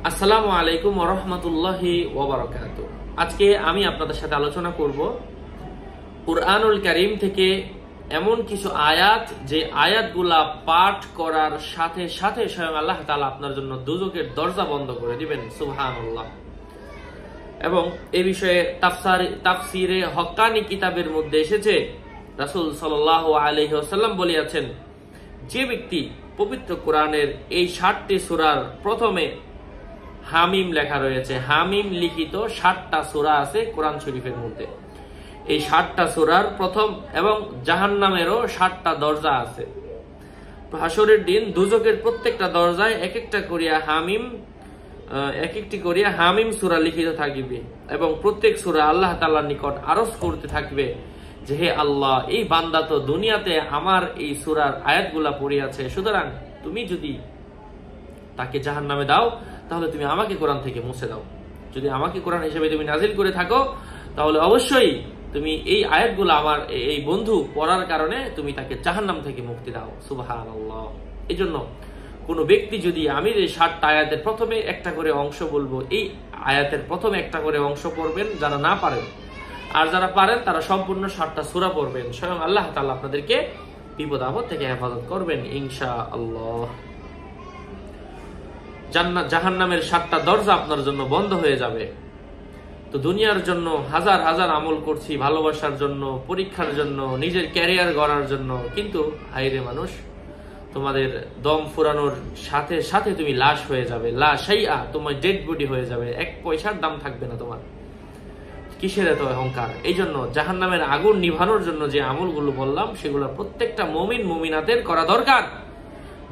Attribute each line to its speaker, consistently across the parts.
Speaker 1: আসসালামু আলাইকুম ওয়া রাহমাতুল্লাহি ওয়া বারাকাতুহু। আজকে আমি আপনাদের সাথে আলোচনা করব কুরআনুল কারীম থেকে এমন কিছু আয়াত, যে আয়াতগুলা পাঠ করার সাথে সাথে স্বয়ং আল্লাহ তাআলা আপনার জন্য দুজকের দরজা বন্ধ করে দিবেন। সুবহানাল্লাহ। এবং এই বিষয়ে তাফসিরে হক্কানি কিতাবের মধ্যে এসেছে, রাসূল সাল্লাল্লাহু আলাইহি ওয়াসাল্লাম বলেছেন, যে ব্যক্তি পবিত্র কোরআনের এই 60টি সূরার প্রথমে হামিম লেখা রয়েছে, হামিম লিখিত 60টা সূরা আছে কোরআন শরীফের মধ্যে। এই 60টা সূরার প্রথম, এবং জাহান্নামেরও 60টা দরজা আছে। হাসরের দিন দুজকের প্রত্যেকটা দরজায় এক একটি করিয়া হামিম সূরা লিখিত থাকিবে, এবং প্রত্যেক সূরা আল্লাহ তাআলার নিকট আরজ করতে থাকবে যে, হে আল্লাহ, এই বান্দা তো দুনিয়াতে আমার এই সূরার আয়াতগুলা পড়িয়াছে, সুতরাং তুমি যদি তাকে জাহান্নামে দাও তাহলে তুমি আমাকে কোরআন থেকে মুছে দাও। যদি আমাকে কোরআন হিসেবে তুমি নাজিল করে থাকো তাহলে অবশ্যই তুমি এই আয়াতগুলো আমার এই বন্ধু পড়ার কারণে তুমি তাকে জাহান্নাম থেকে মুক্তি দাও। সুবহানাল্লাহ। এই জন্য কোনো ব্যক্তি যদি আমি এই 60টা আয়াতের প্রথমে একটা করে অংশ বলবো, এই আয়াতের প্রথমে একটা করে অংশ পড়বেন, যারা না পারেন, আর যারা পারেন তারা সম্পূর্ণ 60টা সূরা পড়বেন। স্বয়ং আল্লাহ তাআলা আপনাদেরকে বিপদ আপদ থেকে হেফাজত করবেন ইনশাআল্লাহ। জাহান্নামের 7টা দরজা আপনার জন্য বন্ধ হয়ে যাবে। তো দুনিয়ার জন্য হাজার হাজার আমল করছি, ভালোবাসার জন্য, পরীক্ষার জন্য, নিজের ক্যারিয়ার গড়ার জন্য, কিন্তু হায়রে মানুষ, তোমাদের দম ফুরানোর সাথে সাথে তুমি লাশ হয়ে যাবে। লাশাইয়া, তোমার ডেড বডি হয়ে যাবে, 1 পয়সার দাম থাকবে না তোমার। কিসের এত অহংকার? এই জন্য জাহান্নামের আগুন নিভানোর জন্য যে আমলগুলো বললাম, সেগুলো প্রত্যেকটা মুমিন মুমিনাতের করা দরকার।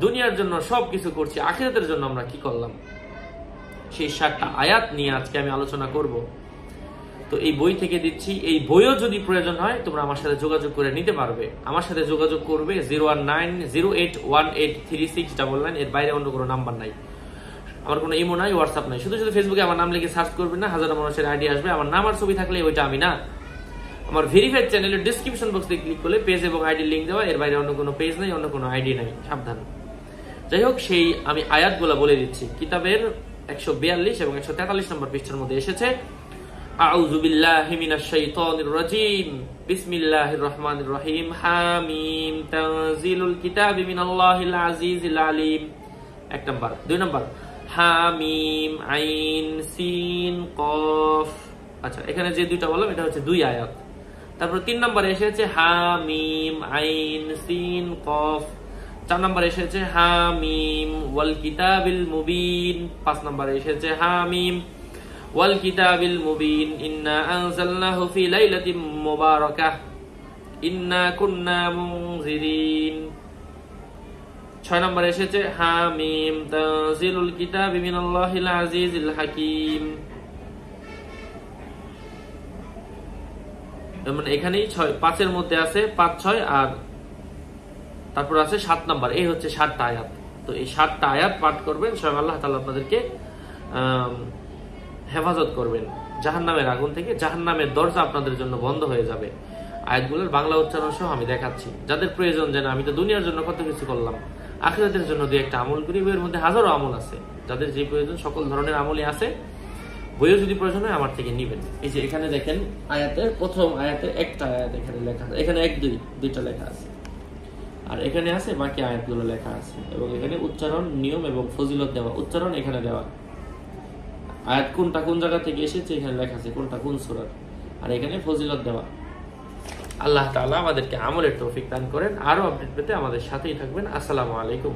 Speaker 1: দুনিয়ার জন্য সবকিছু করছি, আখিরাতের জন্য আমরা কি করলাম? সেই 60টা আয়াত নিয়ে আজকে আমি আলোচনা করব। তো এই বই থেকে দিচ্ছি, এই বইও যদি প্রয়োজন হয় তোমরা আমার সাথে যোগাযোগ করে নিতে পারবে। আমার সাথে যোগাযোগ করবে 01908183699, এর বাইরে অন্য কোনো নাম্বার নাই। আমার কোনো ইমো নাই, হোয়াটসঅ্যাপ নাই। শুধু ফেসবুকে আমার নাম লিখে সার্চ করবে না, হাজার মানুষের আইডি আসবে। আমার নাম আর ছবি থাকলে ওইটা আমি না। আমার ভেরিফাইড চ্যানেলের ডিসক্রিপশন বক্সে ক্লিক করলে পেজ এবং আইডি লিঙ্ক দেওয়া, এর বাইরে অন্য কোনো পেজ নাই, অন্য কোনো আইডি নাই, সাবধান। যাই হোক, সেই আমি আয়াতগুলো বলে দিচ্ছি। কিতাবের 142 এবং 143 নম্বর পৃষ্ঠার মধ্যে এসেছে, আউযু বিল্লাহি মিনাশ শাইতানির রাজীম, বিসমিল্লাহির রহমানির রহিম, হামিম তানজিলুল কিতাবি মিনাল্লাহিল আজিজিল আলিম। 1 নাম্বার। 2 নাম্বার, হামিম আইন সিন কফ। আচ্ছা, এখানে যে দুইটা বললাম এটা হচ্ছে 2 আয়াত। তারপর 3 নম্বরে এসেছে হামিম আইন সিন কফ। 4 নম্বরে এসেছে হামিম ওয়াল কিতাবিল মুবিন। 5 নম্বরে এসেছে হামিম ওয়াল কিতাবিল মুবিন, ইন্না আনজালনাহু ফি লাইলাতিন মুবারাকাহ, ইন্না কুন্না মুনজিরিন। 6 নম্বরে এসেছে হামিম তানজিলুল কিতাবি মিনাল্লাহিল আজিজিল হাকিম। মানে এখানেই 5 মধ্যে আছে 5, 6 আর তারপর আছে 7 নাম্বার। এই হচ্ছে 60টা আয়াত। তো এই 60টা আয়াত পাঠ করবেন, স্বয়ং আল্লাহ তাআলা আপনাদেরকে হেফাজত করবেন জাহান্নামের আগুন থেকে। জাহান্নামের দরজা আপনাদের জন্য বন্ধ হয়ে যাবে। আয়াতগুলোর বাংলা উচ্চারণ সহ আমি দেখাচ্ছি। যাদের প্রয়োজন, যেন আমি তো দুনিয়ার জন্য কত কিছু করলাম, আখিরাতের জন্য 2-1টা আমল করি। বইয়ের মধ্যে হাজারো আমল আছে, যাদের যে প্রয়োজন সকল ধরনের আমলই আছে। বইও যদি প্রয়োজন হয় আমার থেকে নিবেন। এই যে এখানে দেখেন, আয়াতের প্রথম আয়াতের একটা আয়াত এখানে লেখা আছে, এখানে 1-2 লেখা আছে, আর এখানে আছে বাকি আয়াতগুলো লেখা আছে। এবং এখানে উচ্চারণ, নিয়ম এবং ফজিলত দেওয়া। উচ্চারণ এখানে দেওয়া, আয়াত কোনটা কোন জায়গা থেকে এসেছে এখানে লেখা আছে, কোনটা কোন সূরার, আর এখানে ফজিলত দেওয়া। আল্লাহ তাআলা আমাদেরকে আমলের তৌফিক দান করেন। আরো আপডেট পেতে আমাদের সাথেই থাকবেন। আসসালামু আলাইকুম।